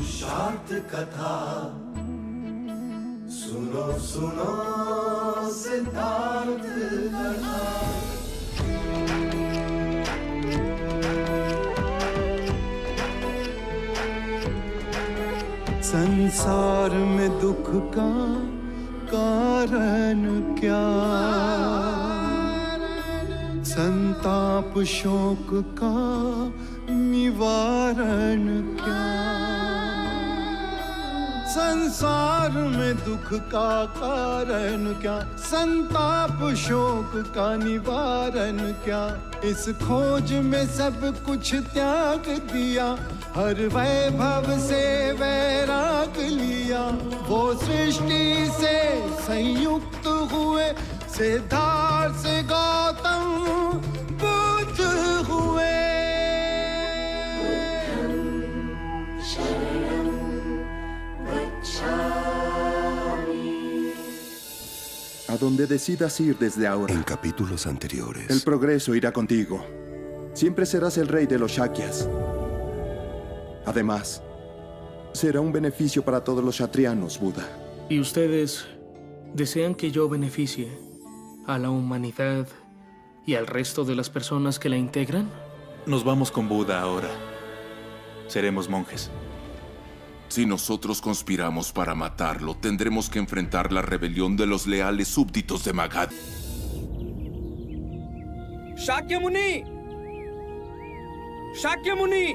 पुरुषार्थ कथा सुनो सुनो सिद्धार्थ कथा। संसार में दुख का कारण क्या, संताप शोक का निवारण क्या। संसार में दुख का कारण क्या, संताप शोक का निवारण क्या। इस खोज में सब कुछ त्याग दिया, हर वैभव से वैराग लिया। वो सृष्टि से संयुक्त हुए, सिद्धार्थ से गौतम बुद्ध हुए। A donde decidas ir desde ahora. En capítulos anteriores. El progreso irá contigo. Siempre serás el rey de los Shakyas. Además, será un beneficio para todos los kshatrianos, Buda. ¿Y ustedes desean que yo beneficie a la humanidad y al resto de las personas que la integran? Nos vamos con Buda ahora. Seremos monjes. Si nosotros conspiramos para matarlo, tendremos que enfrentar la rebelión de los leales súbditos de Magad. Shakyamuni! Shakyamuni!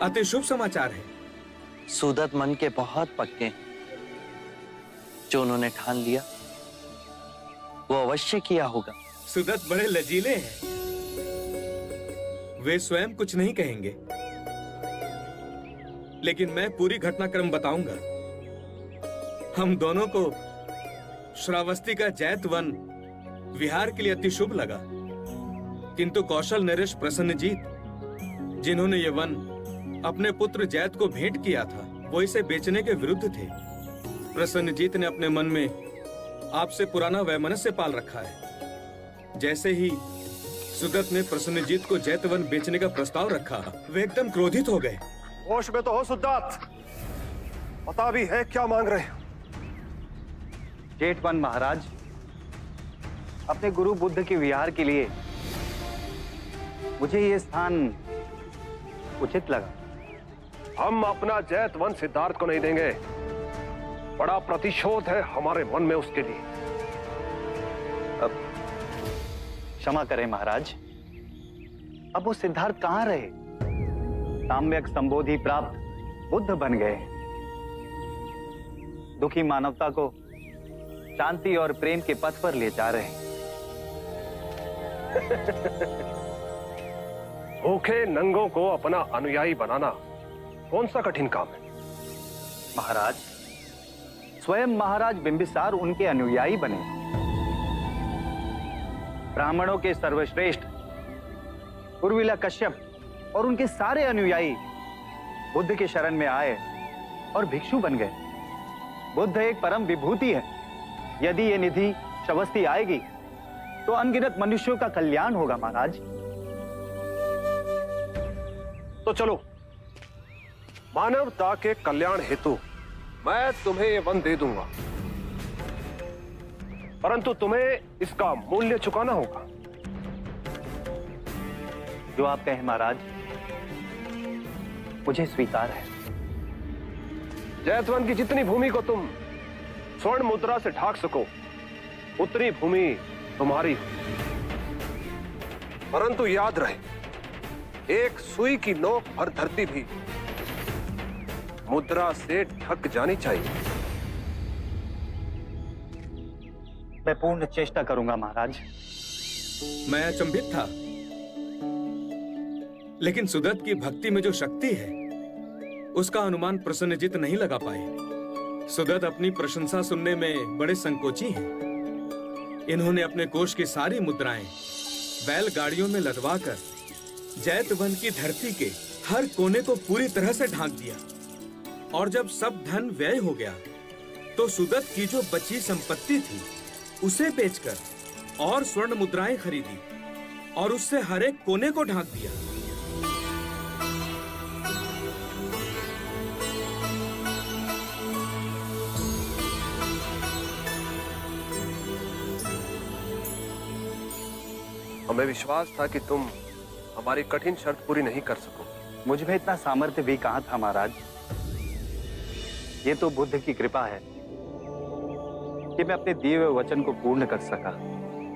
अति शुभ समाचार है। सुदत मन के बहुत पक्के हैं। जो उन्होंने ठान लिया वो अवश्य किया होगा। सुदत बड़े लजीले हैं। वे स्वयं कुछ नहीं कहेंगे, लेकिन मैं पूरी घटनाक्रम बताऊंगा। हम दोनों को श्रावस्ती का जैत वन विहार के लिए अति शुभ लगा, किंतु कौशल नरेश प्रसन्नजीत, जिन्होंने ये वन अपने पुत्र जैत को भेंट किया था, वो इसे बेचने के विरुद्ध थे। प्रसन्नजीत ने अपने मन में आपसे पुराना वैमनस्य पाल रखा है। जैसे ही सुदत ने प्रसन्नजीत को जैतवन बेचने का प्रस्ताव रखा, वे एकदम क्रोधित हो गए। होश में तो हो सुदत, पता भी है क्या मांग रहे हो? जेठवन महाराज, अपने गुरु बुद्ध के विहार के लिए मुझे ये स्थान उचित लगा। हम अपना जैतवन सिद्धार्थ को नहीं देंगे। बड़ा प्रतिशोध है हमारे मन में उसके लिए। अब क्षमा करें महाराज, अब वो सिद्धार्थ कहां रहे? साम्यक संबोधि प्राप्त बुद्ध बन गए। दुखी मानवता को शांति और प्रेम के पथ पर ले जा रहे हैं। भूखे नंगों को अपना अनुयायी बनाना कौन सा कठिन काम है? महाराज, स्वयं महाराज बिंबिसार उनके अनुयायी बने। ब्राह्मणों के सर्वश्रेष्ठ उर्विला कश्यप और उनके सारे अनुयायी बुद्ध के शरण में आए और भिक्षु बन गए। बुद्ध एक परम विभूति है। यदि ये निधि श्रावस्ती आएगी तो अनगिनत मनुष्यों का कल्याण होगा महाराज। तो चलो, मानवता के कल्याण हेतु मैं तुम्हें ये वन दे दूंगा, परंतु तुम्हें इसका मूल्य चुकाना होगा। जो आप कहें महाराज, मुझे स्वीकार है। जैतवन की जितनी भूमि को तुम स्वर्ण मुद्रा से ढाक सको, उतनी भूमि तुम्हारी हो। परंतु याद रहे, एक सुई की नोक भर धरती भी मुद्रा से ढक जानी चाहिए। मैं पूर्ण चेष्टा करूंगा महाराज। मैं अचंभित था, लेकिन सुदत की भक्ति में जो शक्ति है उसका अनुमान प्रसन्नजीत नहीं लगा पाए। सुदत अपनी प्रशंसा सुनने में बड़े संकोची हैं। इन्होंने अपने कोष की सारी मुद्राएं बैलगाड़ियों में लदवाकर जैतवन की धरती के हर कोने को पूरी तरह से ढांक दिया, और जब सब धन व्यय हो गया तो सुदत की जो बची संपत्ति थी उसे बेचकर और स्वर्ण मुद्राएं खरीदी और उससे हर एक कोने को ढांक दिया। हमें विश्वास था कि तुम हमारी कठिन शर्त पूरी नहीं कर सकोगे। मुझ में इतना सामर्थ्य भी कहां था महाराज। ये तो बुद्ध की कृपा है कि मैं अपने दिए हुए वचन को पूर्ण कर सका।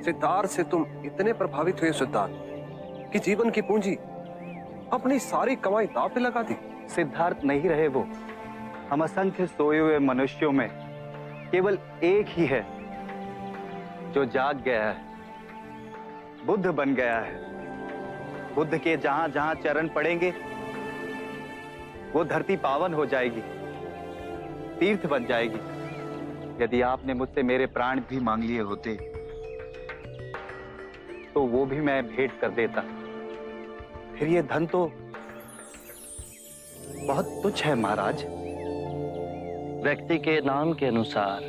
सिद्धार्थ से तुम इतने प्रभावित हुए सिद्धार्थ कि जीवन की पूंजी अपनी सारी कमाई दांव पे लगा दी। सिद्धार्थ नहीं रहे वो, हम असंख्य सोए हुए मनुष्यों में केवल एक ही है जो जाग गया है, बुद्ध बन गया है। बुद्ध के जहां जहां चरण पड़ेंगे वो धरती पावन हो जाएगी, तीर्थ बन जाएगी। यदि आपने मुझसे मेरे प्राण भी मांग लिए होते तो वो भी मैं भेंट कर देता। फिर ये धन तो बहुत तुच्छ है महाराज। व्यक्ति के नाम के अनुसार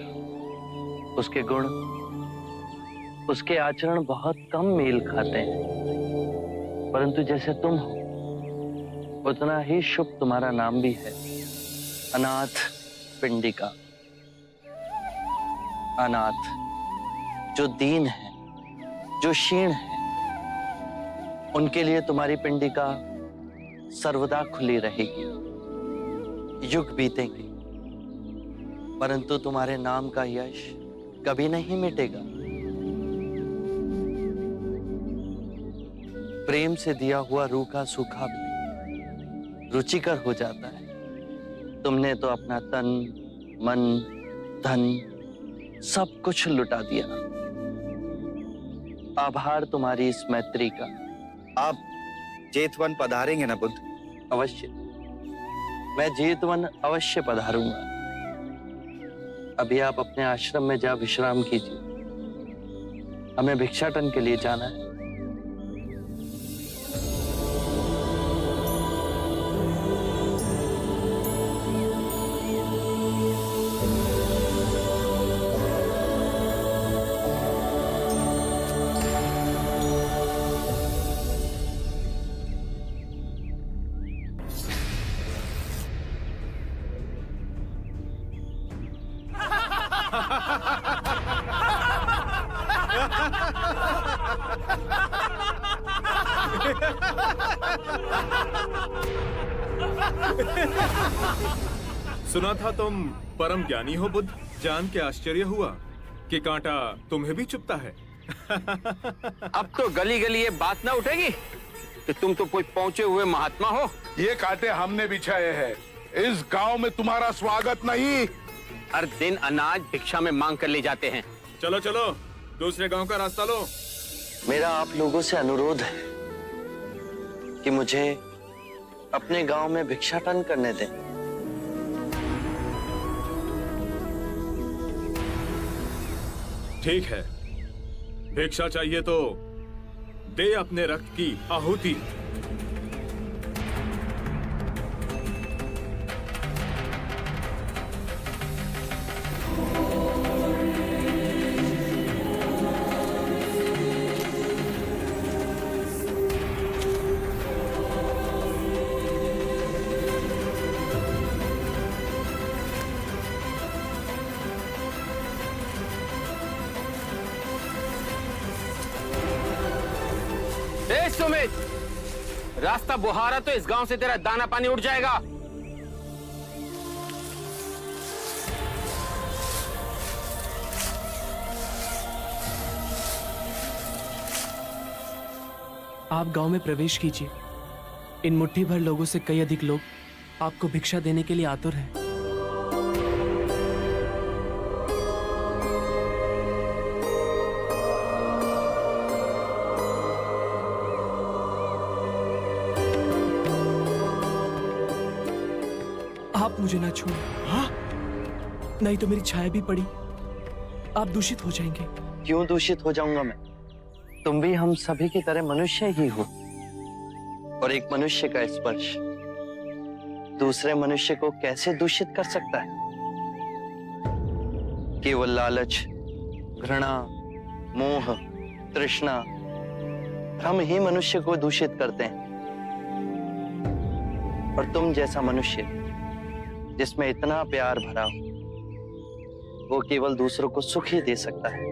उसके गुण, उसके आचरण बहुत कम मेल खाते हैं, परंतु जैसे तुम हो उतना ही शुभ तुम्हारा नाम भी है। अनाथ पिंडिका। अनाथ जो दीन है, जो क्षीण है, उनके लिए तुम्हारी पिंडिका सर्वदा खुली रहेगी। युग बीतेंगे परंतु तुम्हारे नाम का यश कभी नहीं मिटेगा। प्रेम से दिया हुआ रूखा सूखा भी रुचिकर हो जाता है। तुमने तो अपना तन, मन, धन सब कुछ लुटा दिया। आभार तुम्हारी इस मैत्री का। आप जेतवन पधारेंगे ना बुद्ध? अवश्य, मैं जेतवन अवश्य पधारूंगा। अभी आप अपने आश्रम में जा विश्राम कीजिए, हमें भिक्षाटन के लिए जाना है। सुना था तुम परम ज्ञानी हो बुद्ध। जान के आश्चर्य हुआ कि कांटा तुम्हें भी चुभता है। अब तो गली गली ये बात ना उठेगी कि तुम तो कोई पहुंचे हुए महात्मा हो। ये कांटे हमने बिछाए हैं। इस गांव में तुम्हारा स्वागत नहीं। हर दिन अनाज भिक्षा में मांग कर ले जाते हैं। चलो चलो, दूसरे गांव का रास्ता लो। मेरा आप लोगों से अनुरोध है कि मुझे अपने गांव में भिक्षाटन करने दें। ठीक है, भिक्षा चाहिए तो दे अपने रक्त की आहुति। सुमित, रास्ता बुहारा तो इस गांव से तेरा दाना पानी उड़ जाएगा। आप गांव में प्रवेश कीजिए। इन मुट्ठी भर लोगों से कई अधिक लोग आपको भिक्षा देने के लिए आतुर हैं। आप मुझे ना छोड़ें। हाँ? नहीं तो मेरी छाया भी पड़ी, आप दूषित हो जाएंगे। क्यों दूषित हो जाऊंगा मैं? तुम भी हम सभी की तरह मनुष्य ही हो, और एक मनुष्य का स्पर्श दूसरे मनुष्य को कैसे दूषित कर सकता है? केवल लालच, घृणा, मोह, तृष्णा, हम ही मनुष्य को दूषित करते हैं। और तुम जैसा मनुष्य जिसमें इतना प्यार भरा हो, वो केवल दूसरों को सुख ही दे सकता है,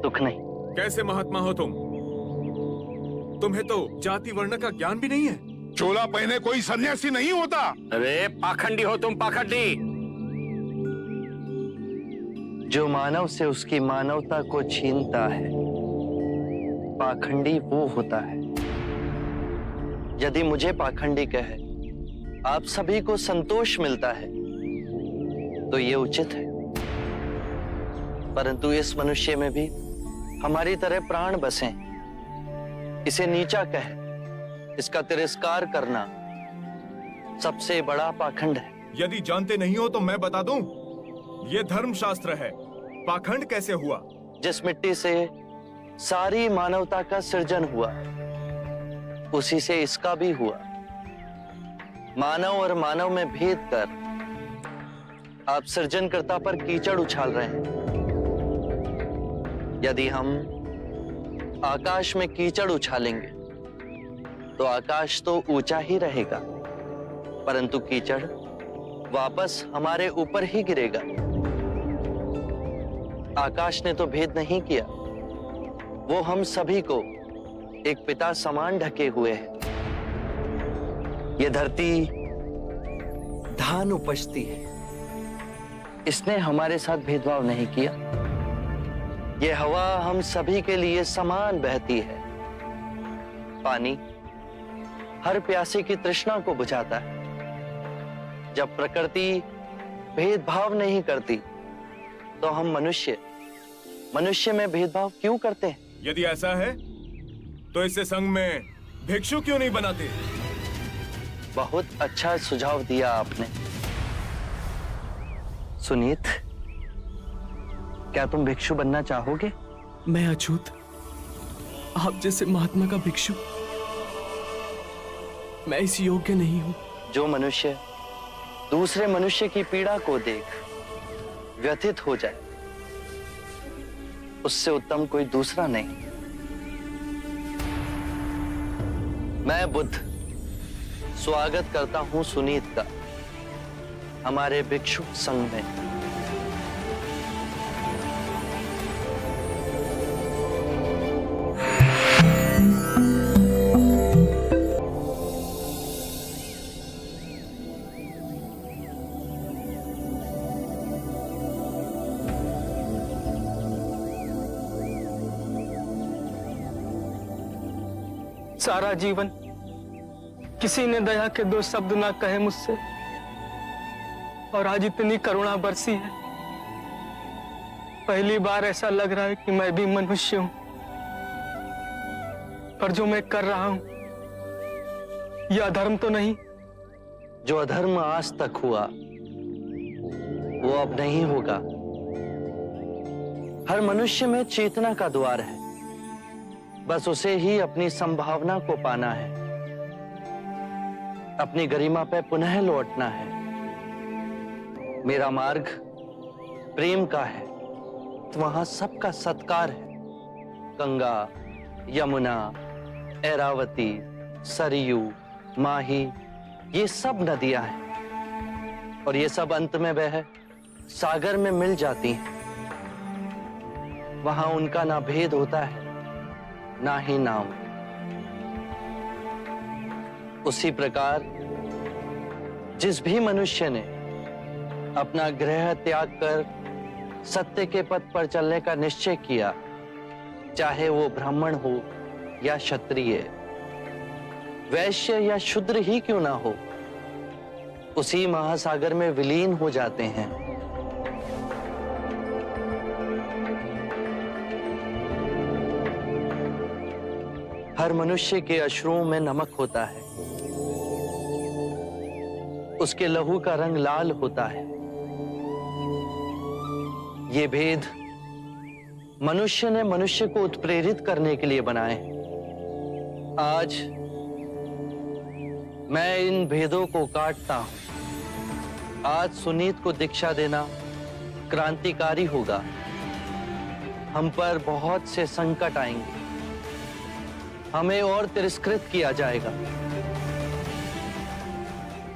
दुख नहीं। कैसे महात्मा हो तुम? तुम्हें तो जाति वर्ण का ज्ञान भी नहीं है। चोला पहने कोई सन्यासी नहीं होता। अरे पाखंडी हो तुम, पाखंडी। जो मानव से उसकी मानवता को छीनता है, पाखंडी वो होता है। यदि मुझे पाखंडी कहे आप सभी को संतोष मिलता है तो ये उचित है, परंतु इस मनुष्य में भी हमारी तरह प्राण बसे। इसे नीचा कहे, इसका तिरस्कार करना सबसे बड़ा पाखंड है। यदि जानते नहीं हो तो मैं बता दूं, ये धर्मशास्त्र है। पाखंड कैसे हुआ? जिस मिट्टी से सारी मानवता का सृजन हुआ, उसी से इसका भी हुआ। मानव और मानव में भेद कर आप सृजनकर्ता पर कीचड़ उछाल रहे हैं। यदि हम आकाश में कीचड़ उछालेंगे तो आकाश तो ऊंचा ही रहेगा, परंतु कीचड़ वापस हमारे ऊपर ही गिरेगा। आकाश ने तो भेद नहीं किया, वो हम सभी को एक पिता समान ढके हुए है। ये धरती धान उपजती है, इसने हमारे साथ भेदभाव नहीं किया। ये हवा हम सभी के लिए समान बहती है। पानी हर प्यासे की तृष्णा को बुझाता है। जब प्रकृति भेदभाव नहीं करती तो हम मनुष्य में भेदभाव क्यों करते हैं? यदि ऐसा है तो इसे संघ में भिक्षु क्यों नहीं बनाते? बहुत अच्छा सुझाव दिया आपने। सुनीत, क्या तुम भिक्षु बनना चाहोगे? मैं अछूत, आप जैसे महात्मा का भिक्षु, मैं इस योग्य नहीं हूं। जो मनुष्य दूसरे मनुष्य की पीड़ा को देख व्यथित हो जाए, उससे उत्तम कोई दूसरा नहीं। मैं बुद्ध स्वागत करता हूं सुनीत का हमारे भिक्षु संघ में। सारा जीवन किसी ने दया के दो शब्द ना कहे मुझसे, और आज इतनी करुणा बरसी है। पहली बार ऐसा लग रहा है कि मैं भी मनुष्य हूं, पर जो मैं कर रहा हूं यह अधर्म तो नहीं? जो अधर्म आज तक हुआ वो अब नहीं होगा। हर मनुष्य में चेतना का द्वार है, बस उसे ही अपनी संभावना को पाना है, अपनी गरिमा पे पुनः लौटना है। मेरा मार्ग प्रेम का है, तो वहां सबका सत्कार है। गंगा, यमुना, ऐरावती, सरयू, माही, ये सब नदियां हैं, और ये सब अंत में वह सागर में मिल जाती हैं। वहां उनका ना भेद होता है ना ही नाम। उसी प्रकार जिस भी मनुष्य ने अपना गृह त्याग कर सत्य के पथ पर चलने का निश्चय किया, चाहे वो ब्राह्मण हो या क्षत्रिय, वैश्य या शूद्र ही क्यों ना हो, उसी महासागर में विलीन हो जाते हैं। हर मनुष्य के अश्रुओं में नमक होता है, उसके लहू का रंग लाल होता है। ये भेद मनुष्य ने मनुष्य को उत्प्रेरित करने के लिए बनाए। आज मैं इन भेदों को काटता हूं। आज सुनीत को दीक्षा देना क्रांतिकारी होगा। हम पर बहुत से संकट आएंगे, हमें और तिरस्कृत किया जाएगा,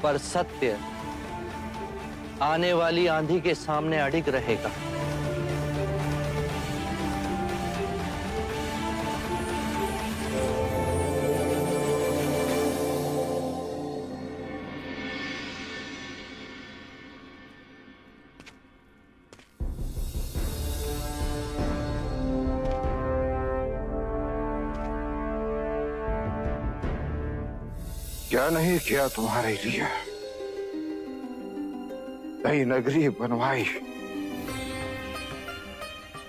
पर सत्य आने वाली आंधी के सामने अडिग रहेगा। क्या नहीं किया तुम्हारे लिए? नई नगरी बनवाई,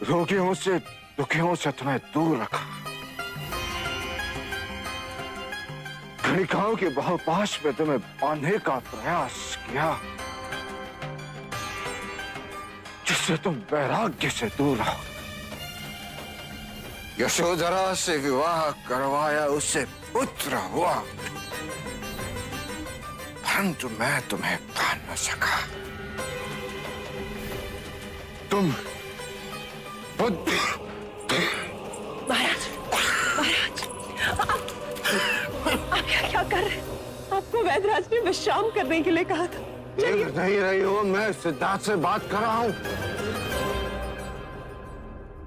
रोगियों से दुखियों से तुम्हें दूर रखा, गणिकाओं के बहुपाश में तुम्हें बांधने का प्रयास किया, जिससे तुम वैराग्य से दूर रहो। यशोधरा से विवाह करवाया, उससे पुत्र हुआ, परंतु मैं तुम्हें पा न सका। तुम बुद्ध। महाराज, महाराज, आप क्या कर रहे हैं? आपको वैद्यराज ने विश्राम करने के लिए कहा था। देख नहीं रही हो, मैं सिद्धार्थ से बात कर रहा हूं।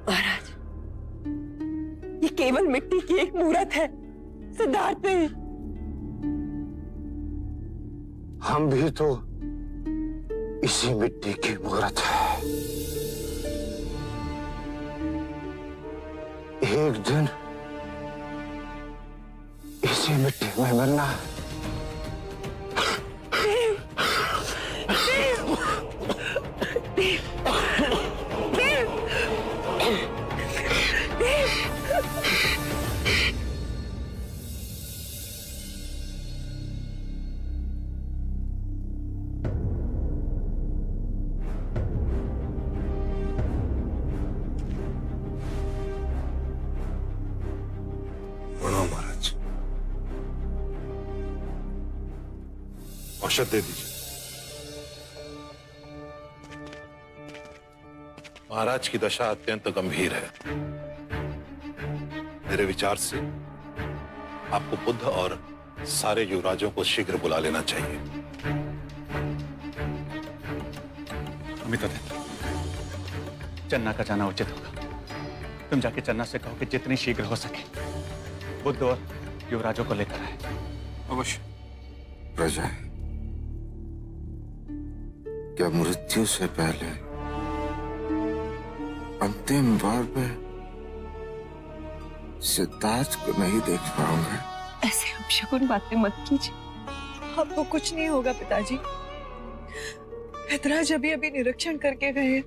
महाराज, ये केवल मिट्टी की एक मूर्त है, सिद्धार्थ नहीं। हम भी तो इसी मिट्टी की मूर्त है। एक दिन इसी मिट्टी में मिलना है। देव, देव, देव, देव, देव। औषध दे दीजिए। महाराज की दशा अत्यंत गंभीर है। मेरे विचार से आपको बुद्ध और सारे युवराजों को शीघ्र बुला लेना चाहिए। अमिताभ, चन्ना का जाना उचित होगा। तुम जाके चन्ना से कहो कि जितनी शीघ्र हो सके बुद्ध और युवराजों को लेकर आए। अवश्य। प्रजा, क्या मृत्यु से पहले अंतिम बार में सिद्धार्थ को नहीं देख पाऊंगा? ऐसे अपशकुन बातें मत कीजिए, आपको कुछ नहीं होगा पिताजी। वैद्यराज अभी अभी निरीक्षण करके गए।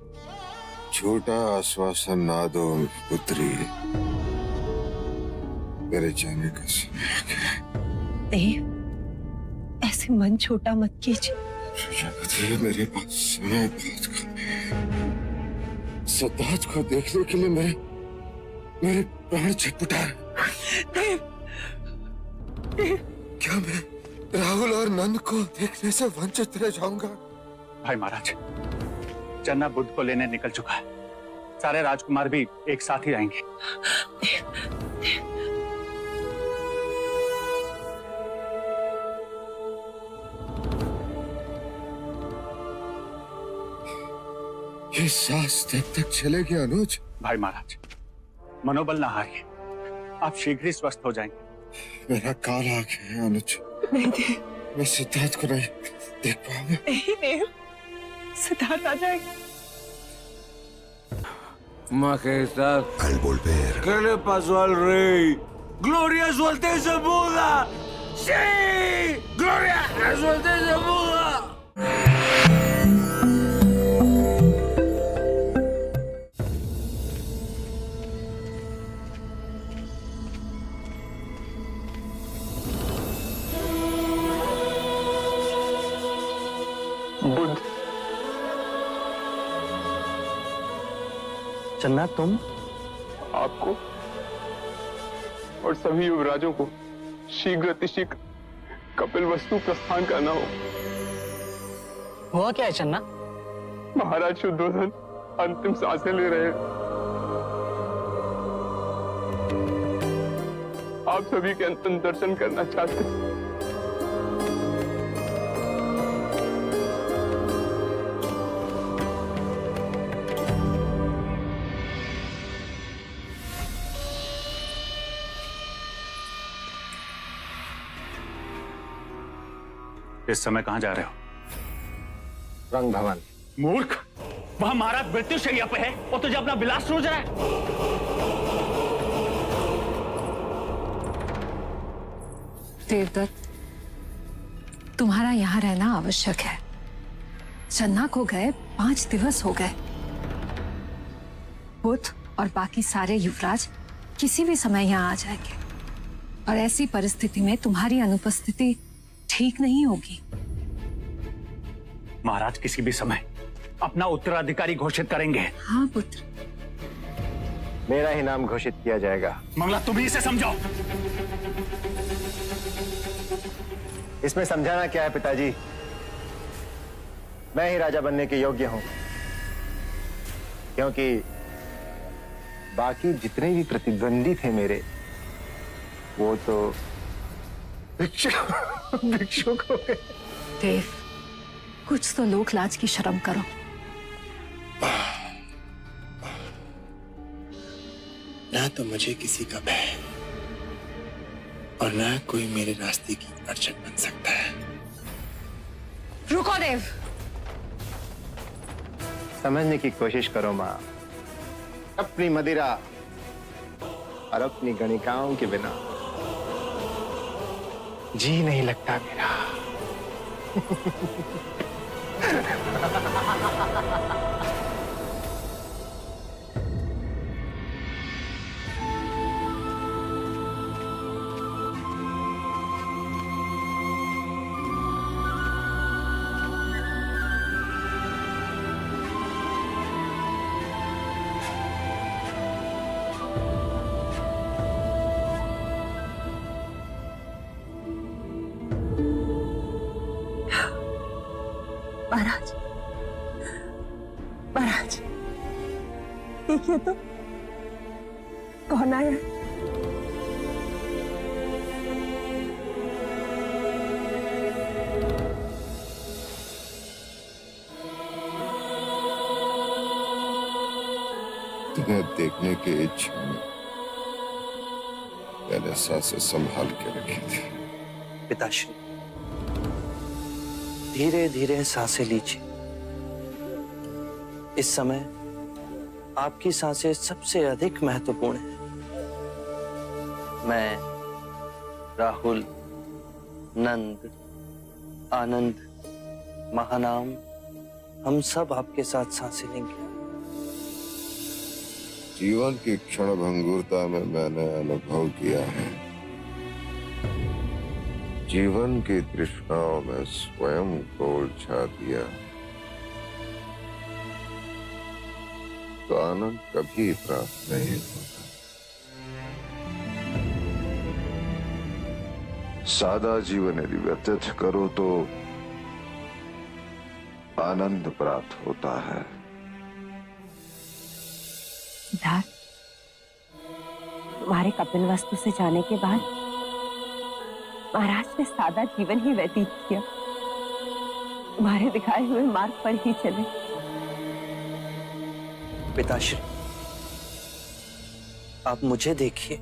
छोटा आश्वासन ना दो पुत्री, मेरे जाने का समय आ गया। देव, ऐसे मन छोटा मत कीजिए। प्रजापति, मेरे पास समय बहुत कम है। सिद्धार्थ को देखने के लिए मेरे प्राण छटपटा रहे। देव, देव, क्या मैं राहुल और नंद को देखने से वंचित रह जाऊंगा? भाई महाराज, चन्ना बुद्ध को लेने निकल चुका है। सारे राजकुमार भी एक साथ ही आएंगे। ये सांस तब तक चलेगी अनुज? भाई महाराज, मनोबल ना हारिए, आप शीघ्र ही स्वस्थ हो जाएंगे। मेरा काल आ गया है अनुज। नहीं देव, मैं सिद्धार्थ को नहीं देख पाऊंगा। नहीं देव, सिद्धार्थ आ जाएगा। Majestad, al volver, ¿Qué le pasó al rey? ¡Gloria a su Alteza Buda! ¡Sí! ¡Gloria a su Alteza Buda! Buddha, चन्ना, तुम? आपको और सभी युवराजों को शीघ्र अतिशीघ्र कपिल वस्तु प्रस्थान करना हो। हुआ क्या है चन्ना? महाराज शुद्धोधन अंतिम सांसें ले रहे हैं। आप सभी के अंतिम दर्शन करना चाहते हैं। इस समय कहां जा रहे हो? रंग भवन। मूर्ख, वहां महाराज मृत्युशैया पे है और तुझे अपना विलास सूझ रहा है। देवदत्त, तुम्हारा यहां रहना आवश्यक है। चन्ना को गए 5 दिवस हो गए। बुध और बाकी सारे युवराज किसी भी समय यहां आ जाएंगे और ऐसी परिस्थिति में तुम्हारी अनुपस्थिति ठीक नहीं होगी। महाराज किसी भी समय अपना उत्तराधिकारी घोषित करेंगे। हाँ पुत्र, मेरा ही नाम घोषित किया जाएगा। मंगला, तुम ही इसे समझाओ। इसमें समझाना क्या है पिताजी? मैं ही राजा बनने के योग्य हूं, क्योंकि बाकी जितने भी प्रतिद्वंदी थे मेरे, वो तो भिक्षुक हो गए। देव, कुछ तो लोक लाज की शर्म करो। ना तो मुझे किसी का भय और ना कोई मेरे रास्ते की अड़चन बन सकता है। रुको देव। समझने की कोशिश करो मां। अपनी मदिरा और अपनी गणिकाओं के बिना जी नहीं लगता मेरा। महाराज, महाराज, देखिए तो कौन आया है? तुम्हें देखने की इच्छा में मैंने सांसें संभाल के रखी थी। पिताश्री, धीरे धीरे सांसें लीजिए। इस समय आपकी सांसें सबसे अधिक महत्वपूर्ण हैं। मैं, राहुल, नंद, आनंद, महानाम, हम सब आपके साथ सांसें लेंगे। जीवन की क्षण भंगुरता में मैंने अनुभव किया है, जीवन की तृष्णाओं में स्वयं को उलझा दिया तो आनंद कभी प्राप्त नहीं होता। सादा जीवन यदि व्यतीत करो तो आनंद प्राप्त होता है। सिद्धार्थ, तुम्हारे कपिल वस्तु से जाने के बाद महाराज ने सादा जीवन ही व्यतीत किया, तुम्हारे दिखाए हुए मार्ग पर ही चले। पिताश्री, आप मुझे देखिए,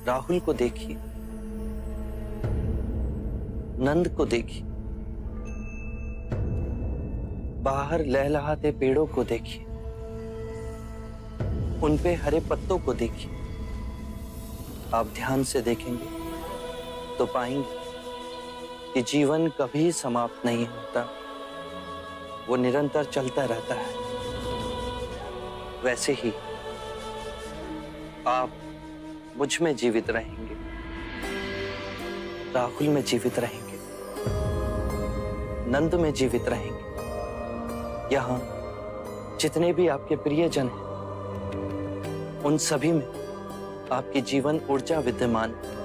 राहुल को देखिए, नंद को देखिए, बाहर लहलहाते पेड़ों को देखिए, उन पे हरे पत्तों को देखिए। आप ध्यान से देखेंगे तो पाएंगे कि जीवन कभी समाप्त नहीं होता, वो निरंतर चलता रहता है। वैसे ही आप मुझ में जीवित रहेंगे, राहुल में जीवित रहेंगे, नंद में जीवित रहेंगे। यहाँ जितने भी आपके प्रियजन हैं, उन सभी में आपकी जीवन ऊर्जा विद्यमान है।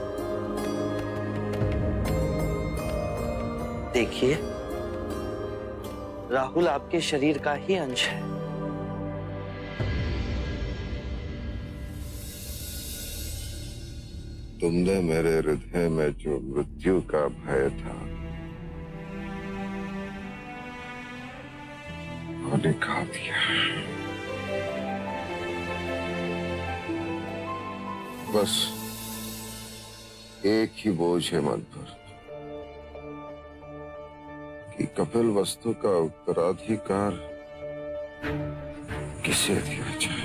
देखिए, राहुल आपके शरीर का ही अंश है। तुमने मेरे हृदय में जो मृत्यु का भय था वो निकाल दिया। बस एक ही बोझ है मन पर कि कपिल वस्तु का उत्तराधिकार किसे दिया जाए।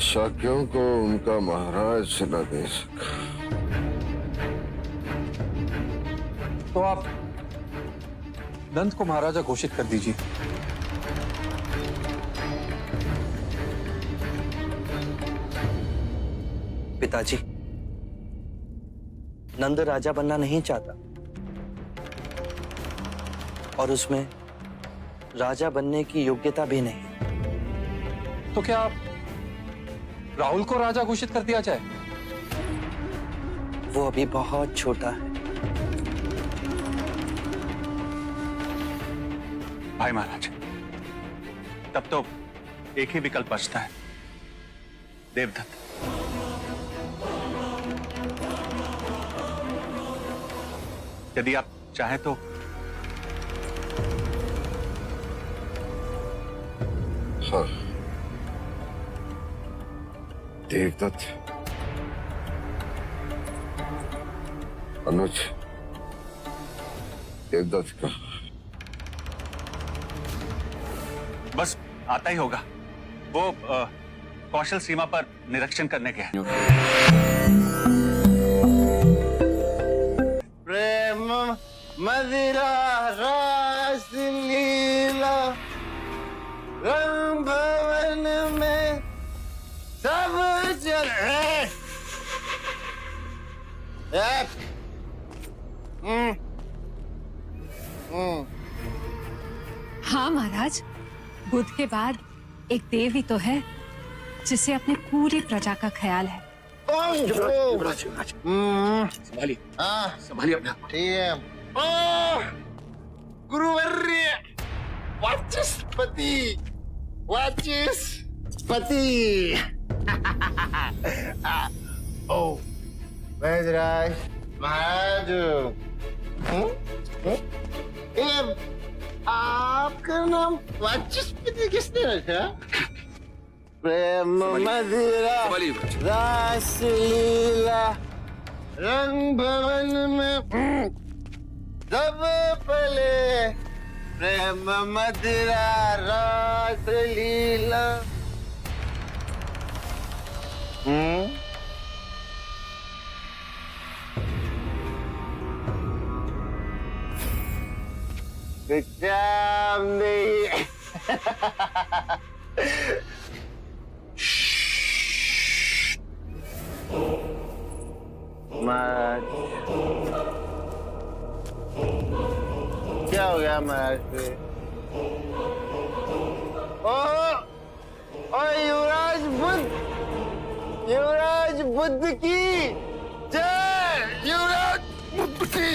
शाक्यों को उनका महाराज न दे सका तो आप नंद को महाराजा घोषित कर दीजिए। पिताजी, नंद राजा बनना नहीं चाहता और उसमें राजा बनने की योग्यता भी नहीं। तो क्या राहुल को राजा घोषित कर दिया जाए? वो अभी बहुत छोटा है। भाई महाराज, तब तो एक ही विकल्प बचता है, देवदत्त। यदि आप चाहें तो हाँ, देवदत्त। अनुज, देवदत्त का बस आता ही होगा। वो कौशल सीमा पर निरीक्षण करने के हैं। प्रेम मदिरा रास लीला रंग भवन में सब चले। हाँ महाराज, बुद्ध के बाद एक देव ही तो है जिसे अपने पूरी प्रजा का ख्याल है। संभालिए, संभालिए अपना। ठीक है। गुरुवर्य, वाचस्पति, वाचस्पति। ओ, महाराज, महाराज। आपका नाम वाचस्पति किसने रखा? प्रेम मदिरा रास लीला रंग भवन में सब पले। प्रेम मदिरा रास लीला। विक्रम नहीं। महाराज, क्या हो गया महाराज पे? ओ युवराज बुद्ध, युवराज बुद्ध की जय, युवराज बुद्ध की।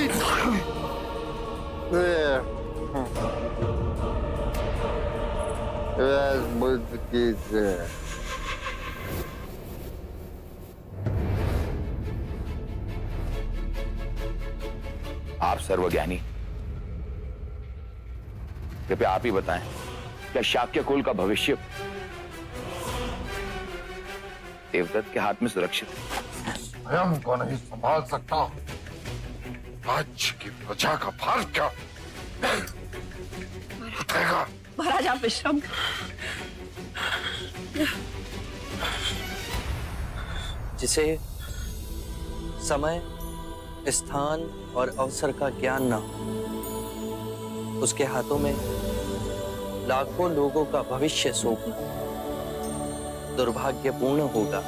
युवराज बुद्ध की जय। आप सर्वज्ञानी, कृपया आप ही बताएं, क्या शाक्य कुल का भविष्य देवदत्त के हाथ में सुरक्षित है? स्वयं को नहीं संभाल सकता, राज्य की प्रजा का भार क्या उठेगा? महाराज आप विश्राम। जिसे समय, स्थान और अवसर का ज्ञान न हो, उसके हाथों में लाखों लोगों का भविष्य सौंपना दुर्भाग्यपूर्ण होगा।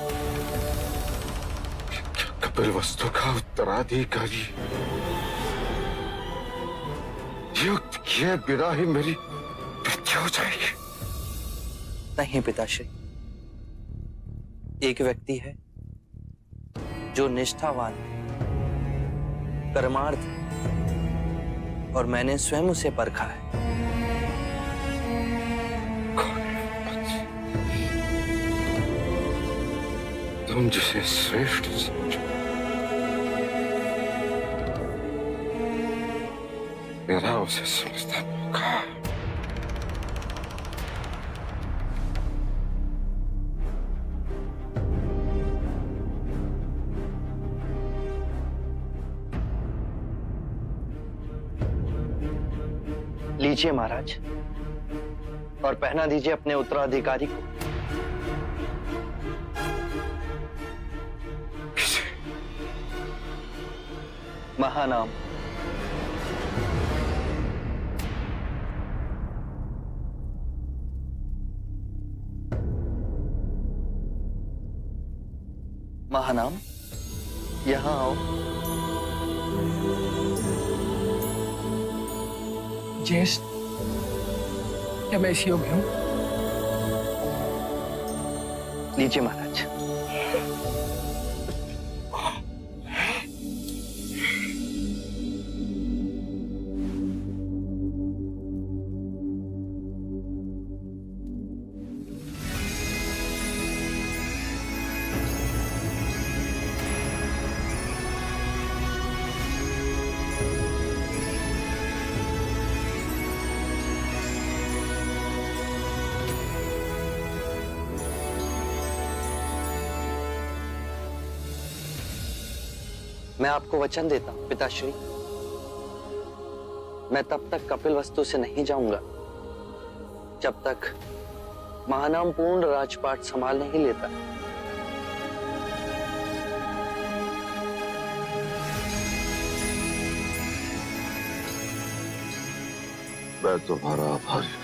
कपिल वस्तु का उत्तराधिकारी युक्त किए बिना ही मेरी मृत्यु हो जाएगी। नहीं पिताश्री, एक व्यक्ति है जो निष्ठावान, कर्मार्थ, और मैंने स्वयं उसे परखा है। तुम जिसे श्रेष्ठ समझो, मेरा उसे समझता होगा। लीजिए महाराज, और पहना दीजिए अपने उत्तराधिकारी को। महानाम। महानाम, यहां आओ। ज्येष्ठ, क्या मैं इस योग्य हूं? लीजिए महाराज। मैं आपको वचन देता हूं पिताश्री, मैं तब तक कपिल वस्तु से नहीं जाऊंगा जब तक महानाम पूर्ण राजपाट संभाल नहीं लेता। मैं तुम्हारा आभारी हूं।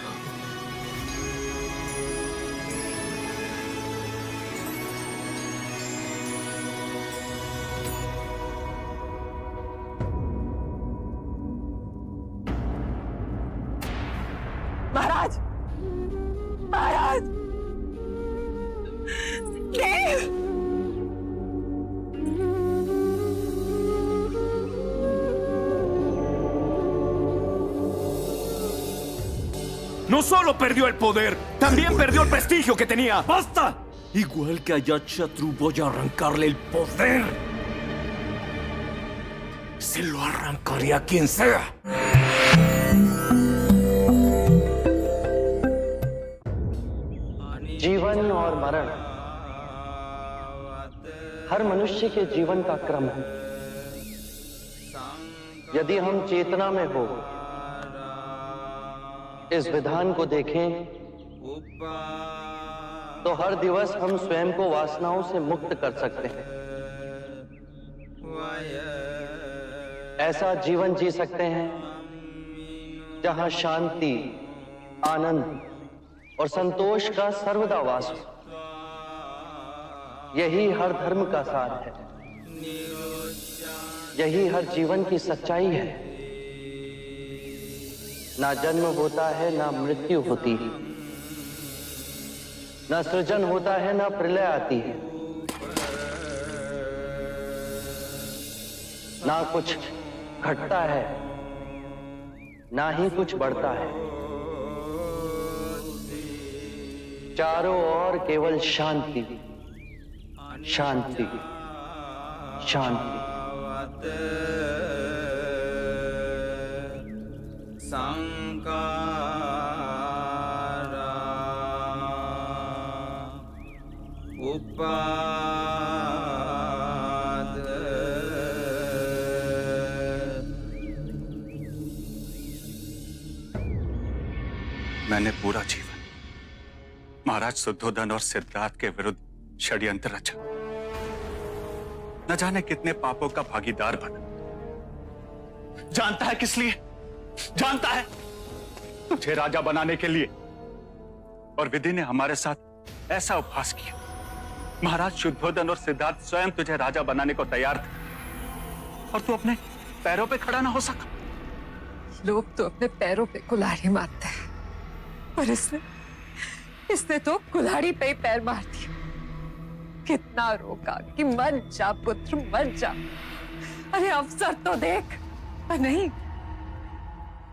महाराज, महाराज, देव! No solo perdió el poder, también perdió el prestigio que tenía. ¡Basta! Igual que a Ajatashatru voy a arrancarle el poder. Se lo arrancaré a quien sea. जीवन और मरण हर मनुष्य के जीवन का क्रम है। यदि हम चेतना में हो इस विधान को देखें तो हर दिवस हम स्वयं को वासनाओं से मुक्त कर सकते हैं। ऐसा जीवन जी सकते हैं जहां शांति, आनंद और संतोष का सर्वदा वास हो। यही हर धर्म का सार है, यही हर जीवन की सच्चाई है। ना जन्म होता है, ना मृत्यु होती है, ना सृजन होता है, ना प्रलय आती है, ना कुछ घटता है, ना ही कुछ बढ़ता है। चारों ओर केवल शांति, शांति, शांति। मैंने पूरा जीवन महाराज शुद्धोधन और सिद्धार्थ के विरुद्ध षड्यंत्र रचा, न जाने कितने पापों का भागीदार बना। जानता है किस लिए? जानता है तुझे राजा बनाने के लिए। और विधि ने हमारे साथ ऐसा उपहास किया। महाराज शुद्धोधन और सिद्धार्थ स्वयं तुझे राजा बनाने को तैयार थे और तू अपने पैरों पे खड़ा ना हो सका। लोग तो अपने पैरों पे कुल्हाड़ी मारते हैं, पर इसने तो कुल्हाड़ी पे ही पैर मार दिया। कितना रोका कि मर जा पुत्र, मर जा। अरे अवसर तो देख, पर नहीं,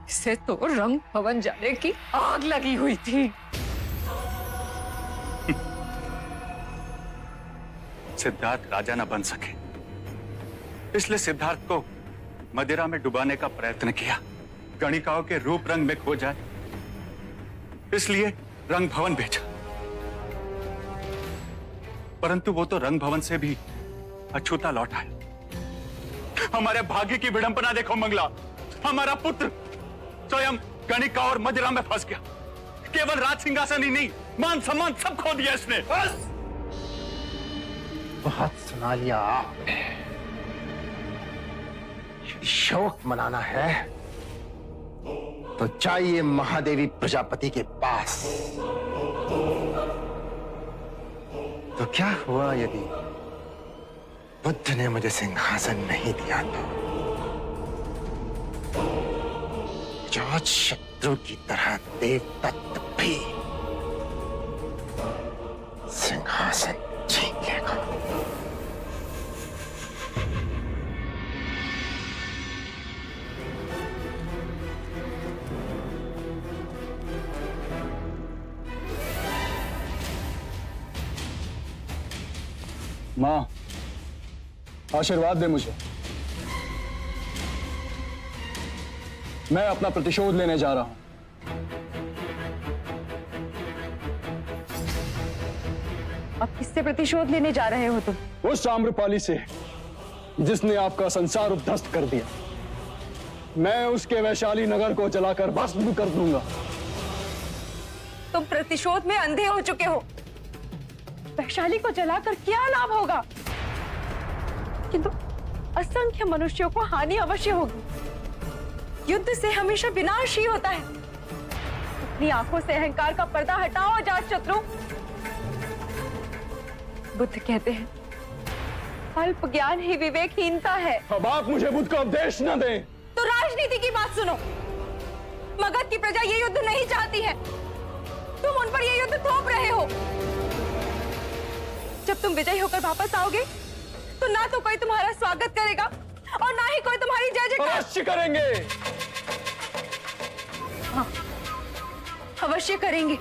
इसे तो रंग भवन जाने की आग लगी हुई थी। सिद्धार्थ राजा न बन सके, इसलिए सिद्धार्थ को मदिरा में डुबाने का प्रयत्न किया। गणिकाओं के रूप रंग में खो जाए, इसलिए रंग भवन भेजा। परंतु वो तो रंग भवन से भी अछूता लौट आया। हमारे भाग्य की विडंबना देखो मंगला, हमारा पुत्र स्वयं गणिका और मदिरा में फंस गया। केवल राज सिंहासन ही नहीं, मान सम्मान सब खो दिया इसने। बहुत सुना लिया आपने। यदि शोक मनाना है तो जाइए महादेवी प्रजापति के पास। तो क्या हुआ यदि बुद्ध ने मुझे सिंहासन नहीं दिया तो अजात शत्रु की तरह देवदत्त भी सिंहासन छीन लेगा। माँ, आशीर्वाद दे मुझे। मैं अपना प्रतिशोध लेने जा रहा हूं। अब किससे प्रतिशोध लेने जा रहे हो तुम? उस आम्रपाली से जिसने आपका संसार उद्ध्वस्त कर दिया। मैं उसके वैशाली नगर को जलाकर भस्म कर दूंगा। तुम प्रतिशोध में अंधे हो चुके हो। वैशाली को जलाकर क्या लाभ होगा? किंतु असंख्य मनुष्यों को हानि अवश्य होगी। युद्ध से हमेशा विनाश ही होता है। अपनी आंखों से अहंकार का पर्दा हटाओ अजात शत्रु। बुद्ध कहते हैं अल्प ज्ञान ही विवेकहीनता है। अब आप मुझे बुद्ध का उपदेश न दें। तो राजनीति की बात सुनो। मगध की प्रजा ये युद्ध नहीं चाहती है। तुम उन पर ये युद्ध थोप रहे हो। जब तुम विजयी होकर वापस आओगे तो ना तो कोई तुम्हारा स्वागत करेगा और ना ही कोई तुम्हारी जय जयकार। अवश्य करेंगे। हाँ, अवश्य करेंगे।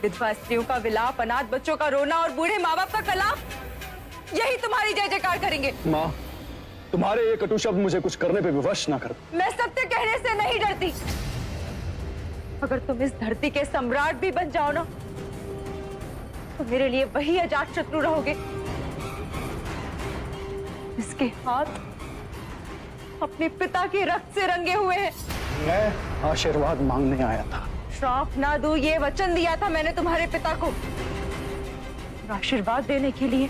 विधवा स्त्रियों का विलाप, अनाथ बच्चों का रोना और बूढ़े माँ बाप का कलाप, यही तुम्हारी जय जयकार करेंगे। माँ, तुम्हारे ये कटु शब्द मुझे कुछ करने पे विवश ना कर। मैं सत्य कहने से नहीं डरती। अगर तुम इस धरती के सम्राट भी बन जाओ ना तो मेरे लिए वही अजात शत्रु रहोगे। इसके हाथ अपने पिता के रक्त से रंगे हुए हैं। मैं आशीर्वाद मांगने आया था। श्राप ना दूं ये वचन दिया था मैंने तुम्हारे पिता को। आशीर्वाद देने के लिए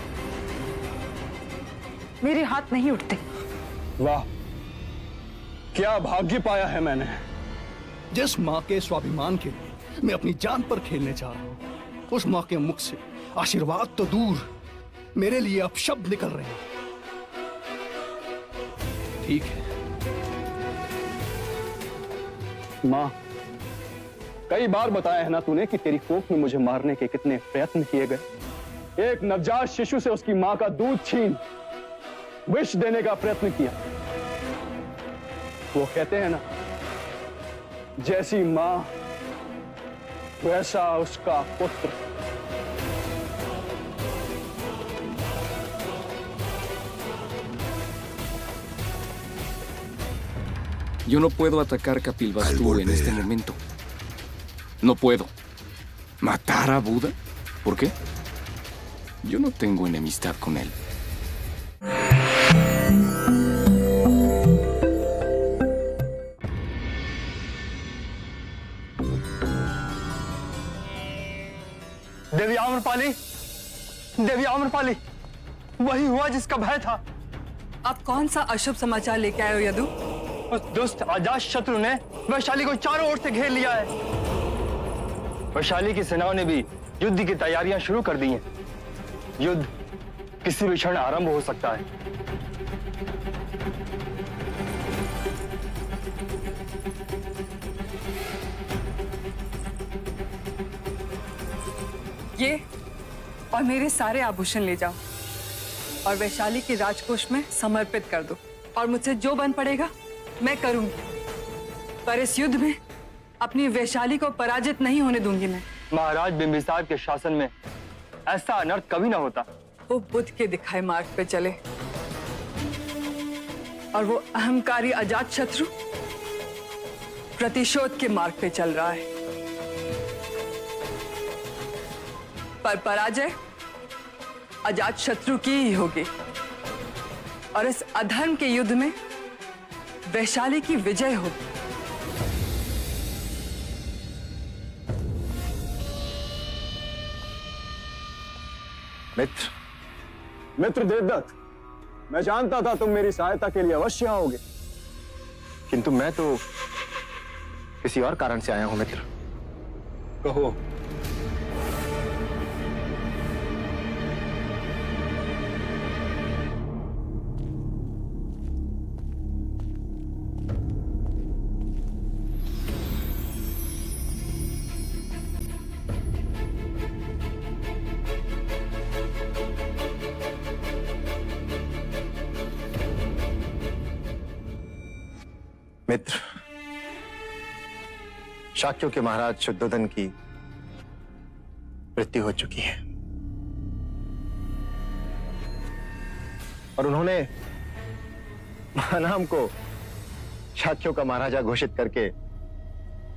मेरे हाथ नहीं उठते। वाह, क्या भाग्य पाया है मैंने। जिस माँ के स्वाभिमान के लिए मैं अपनी जान पर खेलने जा रहा हूँ, उस माँ के मुख से आशीर्वाद तो दूर, मेरे लिए अपशब्द निकल रहे हैं। ठीक है माँ, कई बार बताया है ना तूने कि तेरी कोख में मुझे मारने के कितने प्रयत्न किए गए। एक नवजात शिशु से उसकी माँ का दूध छीन विष देने का प्रयत्न किया। वो कहते हैं ना, जैसी माँ वैसा उसका पुत्र। Yo no puedo atacar Kapilvastu en este momento. No puedo. ¿Matar a Buda? ¿Por qué? Yo no tengo enemistad con él. देवी आम्रपाली, देवी आम्रपाली, वही हुआ जिसका भय था। आप कौन सा अशुभ समाचार लेके आए हो यदु? उस दुष्ट अजात शत्रु ने वैशाली को चारों ओर से घेर लिया है। वैशाली की सेनाओं ने भी युद्ध की तैयारियां शुरू कर दी हैं। युद्ध किसी भी क्षण आरंभ हो सकता है। ये और मेरे सारे आभूषण ले जाओ और वैशाली के राजकोष में समर्पित कर दो। और मुझसे जो बन पड़ेगा मैं करूंगी, पर इस युद्ध में अपनी वैशाली को पराजित नहीं होने दूंगी मैं। महाराज बिंबिसार के शासन में ऐसा अनर्थ कभी ना होता। वो बुद्ध के दिखाए मार्ग पे चले और वो अहंकारी अजात शत्रु प्रतिशोध के मार्ग पे चल रहा है। पर पराजय अजात शत्रु की ही होगी और इस अधर्म के युद्ध में वैशाली की विजय होगी। मित्र देवदत्त, मैं जानता था तुम मेरी सहायता के लिए अवश्य आओगे, किंतु मैं तो किसी और कारण से आया हूं मित्र। कहो। मित्र, शाक्यों के महाराज शुद्धोधन की मृत्यु हो चुकी है और उन्होंने महानाम को शाक्यों का महाराजा घोषित करके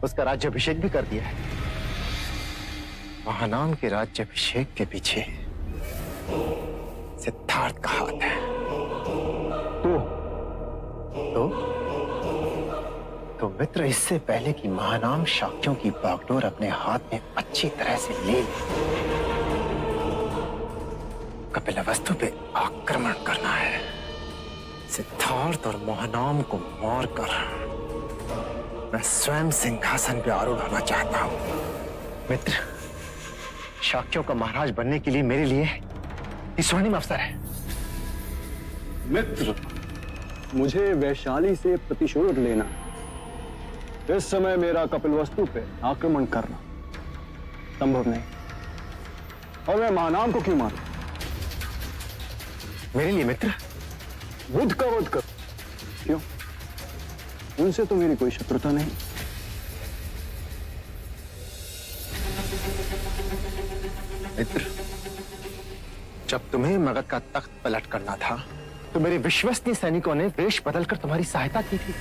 उसका राज्याभिषेक भी कर दिया है। महानाम के राज्याभिषेक के पीछे सिद्धार्थ का हाथ है। तो मित्र, इससे पहले कि महानाम शाक्यों की बागडोर अपने हाथ में अच्छी तरह से ले ले, कपिलवस्तु पे आक्रमण करना है। सिद्धार्थ और महानाम को मारकर मैं स्वयं सिंहासन पे आरूढ़ होना चाहता हूं। मित्र, शाक्यों का महाराज बनने के लिए मेरे लिए ये स्वर्णिम अवसर है। मित्र, मुझे वैशाली से प्रतिशोध लेना है। इस समय मेरा कपिलवस्तु पे आक्रमण करना संभव नहीं, और मैं महानाम को क्यों मारूं? मेरे लिए मित्र, बुद्ध का वध कर। क्यों? उनसे तो मेरी कोई शत्रुता नहीं। मित्र, जब तुम्हें मगध का तख्त पलट करना था तो मेरे विश्वसनीय सैनिकों ने वेश बदलकर तुम्हारी सहायता की थी।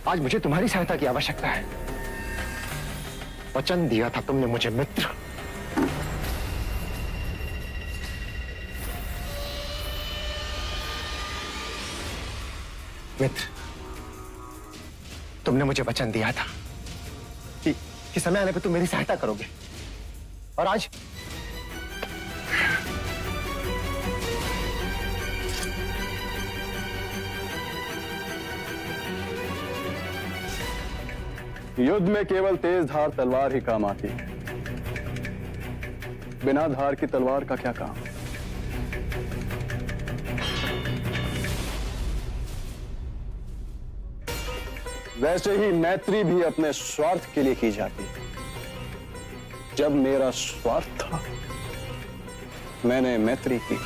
आज मुझे तुम्हारी सहायता की आवश्यकता है। वचन दिया था तुमने मुझे मित्र। मित्र, तुमने मुझे वचन दिया था कि समय आने पर तुम मेरी सहायता करोगे, और आज युद्ध में केवल तेज धार तलवार ही काम आती है। बिना धार की तलवार का क्या काम? वैसे ही मैत्री भी अपने स्वार्थ के लिए की जाती है। जब मेरा स्वार्थ था, मैंने मैत्री की।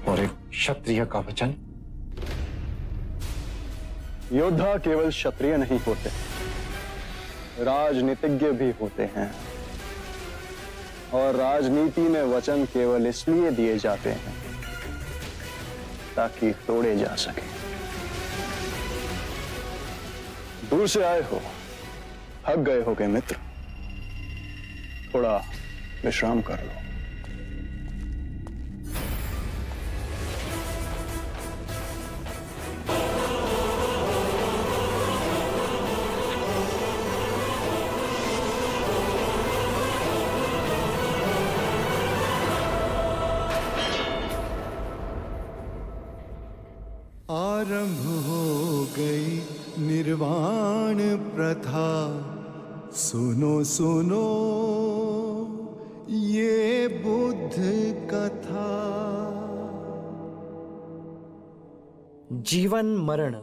और एक क्षत्रिय का वचन? योद्धा केवल क्षत्रिय नहीं होते, राजनीतिज्ञ भी होते हैं। और राजनीति में वचन केवल इसलिए दिए जाते हैं ताकि तोड़े जा सके। दूर से आए हो, थक गए होगे मित्र, थोड़ा विश्राम कर लो। आरंभ हो गई निर्वाण प्रथा, सुनो सुनो ये बुद्ध कथा। जीवन मरण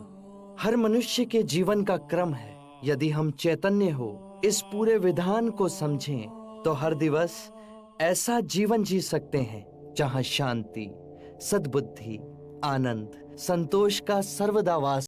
हर मनुष्य के जीवन का क्रम है। यदि हम चैतन्य हो इस पूरे विधान को समझें तो हर दिवस ऐसा जीवन जी सकते हैं जहां शांति, सद्बुद्धि आनंद संतोष का सर्वदा वास